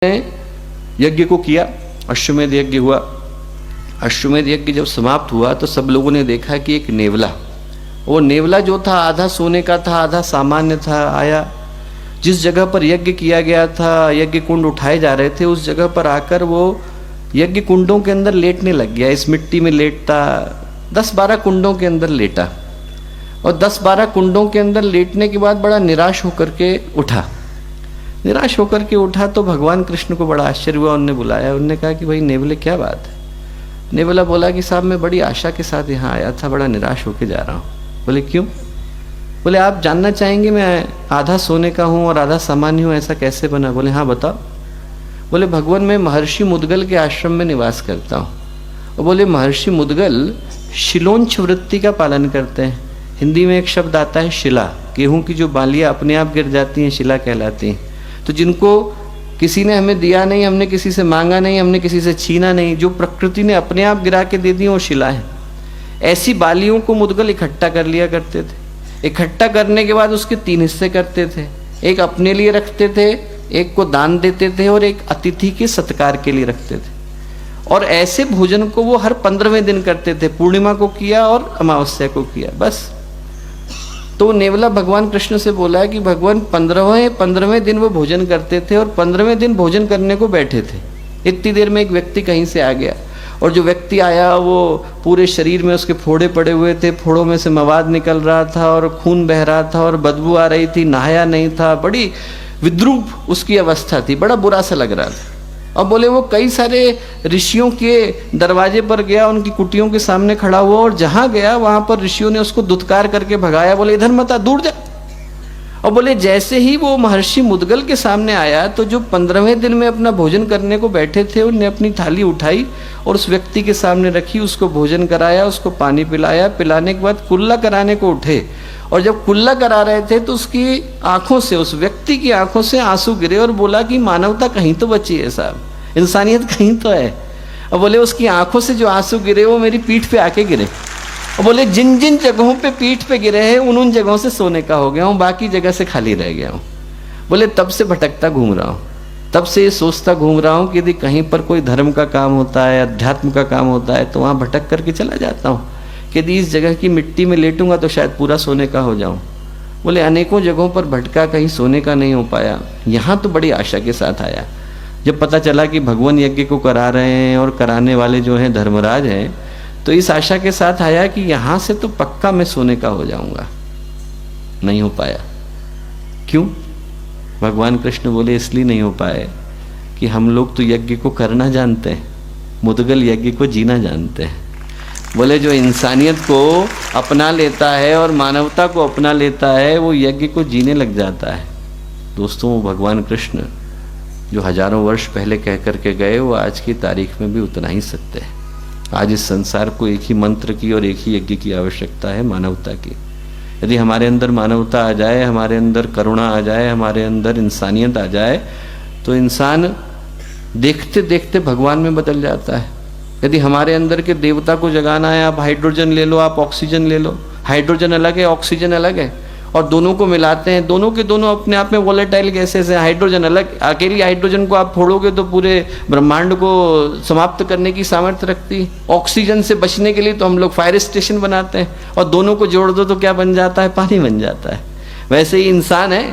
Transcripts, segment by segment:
यज्ञ को किया, अश्वमेध यज्ञ हुआ। अश्वमेध यज्ञ जब समाप्त हुआ तो सब लोगों ने देखा कि एक नेवला, वो नेवला जो था आधा सोने का था आधा सामान्य था, आया जिस जगह पर यज्ञ किया गया था, यज्ञ कुंड उठाए जा रहे थे, उस जगह पर आकर वो यज्ञ कुंडों के अंदर लेटने लग गया। इस मिट्टी में लेटता, 10-12 कुंडों के अंदर लेटा और 10-12 कुंडों के अंदर लेटने के बाद बड़ा निराश होकर के उठा। निराश होकर के उठा तो भगवान कृष्ण को बड़ा आश्चर्य हुआ। उन्होंने बुलाया, उन्होंने कहा कि भाई नेवले क्या बात है। नेवला बोला कि साहब मैं बड़ी आशा के साथ यहाँ आया था, बड़ा निराश होके जा रहा हूँ। बोले क्यों? बोले आप जानना चाहेंगे मैं आधा सोने का हूँ और आधा सामान्य हूँ, ऐसा कैसे बना? बोले हाँ बताओ। बोले भगवान मैं महर्षि मुद्गल के आश्रम में निवास करता हूँ। और बोले महर्षि मुद्गल शिलोंच वृत्ति का पालन करते हैं। हिंदी में एक शब्द आता है शिला, गेहूँ की जो बालियाँ अपने आप गिर जाती हैं शिला कहलाती हैं। तो जिनको किसी ने हमें दिया नहीं, हमने किसी से मांगा नहीं, हमने किसी से छीना नहीं, जो प्रकृति ने अपने आप गिरा के दे दी वो शिला है। ऐसी बालियों को मुद्गल इकट्ठा कर लिया करते थे। इकट्ठा करने के बाद उसके 3 हिस्से करते थे, एक अपने लिए रखते थे, एक को दान देते थे और एक अतिथि के सत्कार के लिए रखते थे। और ऐसे भोजन को वो हर 15वें दिन करते थे, पूर्णिमा को किया और अमावस्या को किया, बस। तो नेवला भगवान कृष्ण से बोला कि भगवान 15वें दिन वो भोजन करते थे और 15वें दिन भोजन करने को बैठे थे। इतनी देर में एक व्यक्ति कहीं से आ गया और जो व्यक्ति आया वो पूरे शरीर में उसके फोड़े पड़े हुए थे, फोड़ों में से मवाद निकल रहा था और खून बह रहा था और बदबू आ रही थी, नहाया नहीं था, बड़ी विद्रूप उसकी अवस्था थी, बड़ा बुरा सा लग रहा था। अब बोले वो कई सारे ऋषियों के दरवाजे पर गया, उनकी कुटियों के सामने खड़ा हुआ और जहां गया वहां पर ऋषियों ने उसको दुत्कार करके भगाया। बोले इधर मत आ, दूर जा। और बोले जैसे ही वो महर्षि मुद्गल के सामने आया तो जो 15वें दिन में अपना भोजन करने को बैठे थे उन्हें अपनी थाली उठाई और उस व्यक्ति के सामने रखी, उसको भोजन कराया, उसको पानी पिलाया। पिलाने के बाद कुल्ला कराने को उठे और जब कुल्ला करा रहे थे तो उसकी आंखों से, उस व्यक्ति की आंखों से आंसू गिरे और बोला कि मानवता कहीं तो बची है साहब, इंसानियत कहीं तो है। और बोले उसकी आंखों से जो आंसू गिरे वो मेरी पीठ पे आके गिरे। और बोले जिन जिन जगहों पे पीठ पे गिरे हैं उन जगहों से सोने का हो गया हूँ, बाकी जगह से खाली रह गया हूँ। बोले तब से भटकता घूम रहा हूँ, तब से ये सोचता घूम रहा हूँ कि यदि कहीं पर कोई धर्म का काम होता है, अध्यात्म का काम होता है तो वहाँ भटक करके चला जाता हूँ कि यदि इस जगह की मिट्टी में लेटूंगा तो शायद पूरा सोने का हो जाऊँ। बोले अनेकों जगहों पर भटका, कहीं सोने का नहीं हो पाया। यहाँ तो बड़ी आशा के साथ आया। जब पता चला कि भगवान यज्ञ को करा रहे हैं और कराने वाले जो हैं धर्मराज हैं, तो इस आशा के साथ आया कि यहाँ से तो पक्का मैं सोने का हो जाऊंगा। नहीं हो पाया। क्यों? भगवान कृष्ण बोले इसलिए नहीं हो पाए कि हम लोग तो यज्ञ को करना जानते हैं, मुद्गल यज्ञ को जीना जानते हैं। बोले जो इंसानियत को अपना लेता है और मानवता को अपना लेता है वो यज्ञ को जीने लग जाता है। दोस्तों भगवान कृष्ण जो हजारों वर्ष पहले कह करके गए वो आज की तारीख में भी उतना ही सत्य है। आज इस संसार को एक ही मंत्र की और एक ही यज्ञ की आवश्यकता है, मानवता की। यदि हमारे अंदर मानवता आ जाए, हमारे अंदर करुणा आ जाए, हमारे अंदर इंसानियत आ जाए तो इंसान देखते देखते भगवान में बदल जाता है। यदि हमारे अंदर के देवता को जगाना है, आप हाइड्रोजन ले लो, आप ऑक्सीजन ले लो, हाइड्रोजन अलग है, ऑक्सीजन अलग है, और दोनों को मिलाते हैं, दोनों के दोनों अपने आप में वोलेटाइल गैसेस हैं। हाइड्रोजन अलग, अकेली हाइड्रोजन को आप फोड़ोगे तो पूरे ब्रह्मांड को समाप्त करने की सामर्थ्य रखती। ऑक्सीजन से बचने के लिए तो हम लोग फायर स्टेशन बनाते हैं और दोनों को जोड़ दो तो क्या बन जाता है? पानी बन जाता है। वैसे ही इंसान है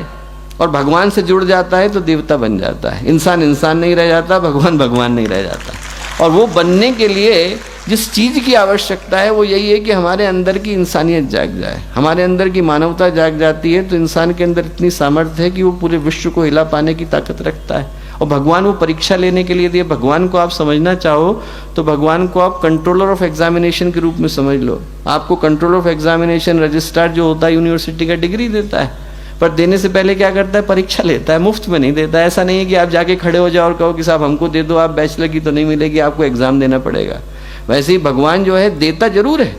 और भगवान से जुड़ जाता है तो देवता बन जाता है। इंसान इंसान नहीं रह जाता, भगवान भगवान नहीं रह जाता। और वो बनने के लिए जिस चीज़ की आवश्यकता है वो यही है कि हमारे अंदर की इंसानियत जाग जाए, हमारे अंदर की मानवता जाग जाती है तो इंसान के अंदर इतनी सामर्थ्य है कि वो पूरे विश्व को हिला पाने की ताकत रखता है। और भगवान वो परीक्षा लेने के लिए दिए। भगवान को आप समझना चाहो तो भगवान को आप कंट्रोलर ऑफ एग्जामिनेशन के रूप में समझ लो। आपको कंट्रोलर ऑफ एग्जामिनेशन रजिस्ट्रार जो होता है यूनिवर्सिटी का डिग्री देता है, पर देने से पहले क्या करता है? परीक्षा लेता है, मुफ्त में नहीं देता है। ऐसा नहीं है कि आप जाके खड़े हो जाओ और कहो कि साहब हमको दे दो, आप बैचलर की तो नहीं मिलेगी, आपको एग्जाम देना पड़ेगा। वैसे ही भगवान जो है देता जरूर है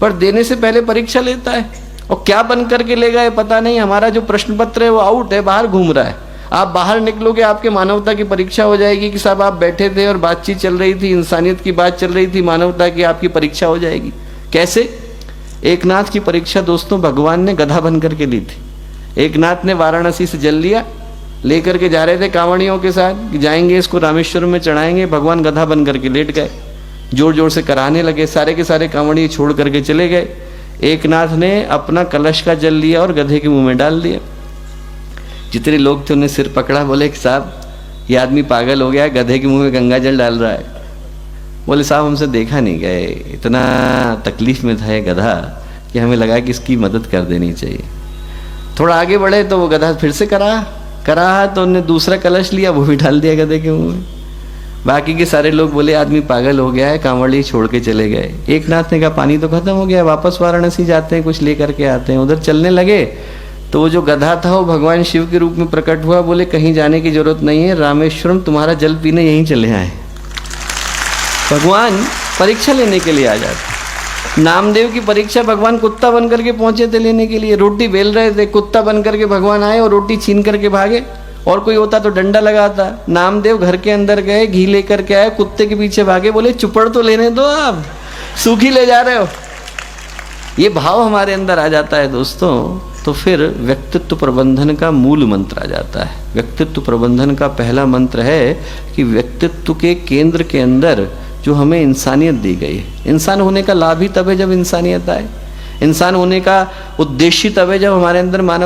पर देने से पहले परीक्षा लेता है। और क्या बन करके लेगा ये पता नहीं। हमारा जो प्रश्न पत्र है वो आउट है, बाहर घूम रहा है। आप बाहर निकलोगे आपके मानवता की परीक्षा हो जाएगी कि साहब आप बैठे थे और बातचीत चल रही थी, इंसानियत की बात चल रही थी, मानवता की आपकी परीक्षा हो जाएगी। कैसे? एकनाथ की परीक्षा दोस्तों भगवान ने गधा बन करके ली थी। एकनाथ ने वाराणसी से जल लिया लेकर के जा रहे थे कांवड़ियों के साथ कि जाएंगे इसको रामेश्वरम में चढ़ाएंगे। भगवान गधा बन करके लेट गए, जोर जोर से कराने लगे, सारे के सारे कांवड़िए छोड़ करके चले गए। एकनाथ ने अपना कलश का जल लिया और गधे के मुंह में डाल दिया। जितने लोग थे उन्हें सिर पकड़ा, बोले कि साहब ये आदमी पागल हो गया, गधे के मुंह में गंगा जल डाल रहा है। बोले साहब हमसे देखा नहीं गए, इतना तकलीफ में था ये गधा कि हमें लगा कि इसकी मदद कर देनी चाहिए। थोड़ा आगे बढ़े तो वो गधा फिर से करा तो उन्होंने दूसरा कलश लिया, वो भी डाल दिया गधे के मुंह में। बाकी के सारे लोग बोले आदमी पागल हो गया है, कांवड़ी छोड़ के चले गए। एकनाथ ने कहा पानी तो खत्म हो गया, वापस वाराणसी जाते हैं, कुछ लेकर के आते हैं। उधर चलने लगे तो वो जो गधा था वो भगवान शिव के रूप में प्रकट हुआ। बोले कहीं जाने की जरूरत नहीं है, रामेश्वरम तुम्हारा जल पीने यहीं चले आए। भगवान परीक्षा लेने के लिए आ जाते। नामदेव की परीक्षा भगवान कुत्ता बन करके पहुंचे थे लेने के लिए। रोटी बेल रहे थे, कुत्ता बन करके भगवान आए और रोटी छीन करके भागे। और कोई होता तो डंडा लगाता। नामदेव घर के अंदर गए, घी लेकर के आए, कुत्ते के पीछे भागे, बोले चुपड़ तो लेने दो, आप सूखी ले जा रहे हो। ये भाव हमारे अंदर आ जाता है दोस्तों, तो फिर व्यक्तित्व प्रबंधन का मूल मंत्र आ जाता है। व्यक्तित्व प्रबंधन का पहला मंत्र है कि व्यक्तित्व के केंद्र के अंदर जो हमें इंसानियत दी गई है। इंसान होने का लाभ ही तब है जब इंसानियत आए। इंसान होने का उद्देश्य तब है जब हमारे अंदर मानव